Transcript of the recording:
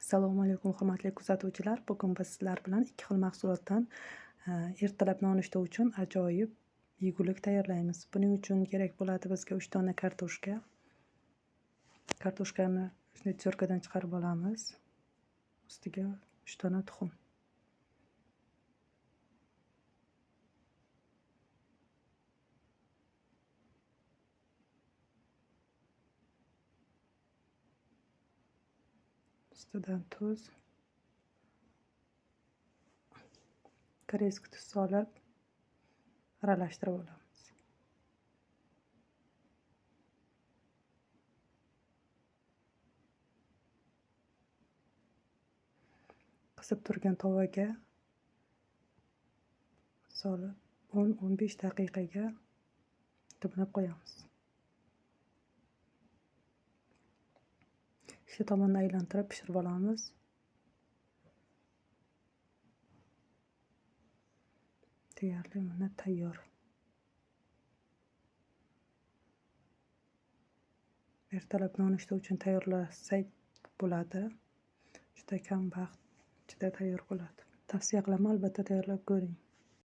Assalomu alaykum, hurmatli kuzatuvchilar. Bugun biz sizlar bilan ikki xil mahsulotdan ertalab nonushta uchun ajoyib yegulik tayyorlaymiz. Buning uchun kerak bo'ladi bizga 3 dona kartoshka. Kartoshkani shunday tyorkadan chiqarib olamiz. Ustiga 3 dona tuxum. Ustidan tuz, koreyskiy tuz solib aralashtirib olamiz. Qizib turgan tovaga solib 10-15 daqiqaga dimlab qo'yamiz. Ikki tomondan aylantirib pishirib olamiz. Deyarli mana tayyor. Ertalab nonushta uchun tayyorlasak bo'ladi. Juda kam vaqt ichida tayyor bo'ladi. Tavsiya qilaman, albatta tayyorlab ko'ring.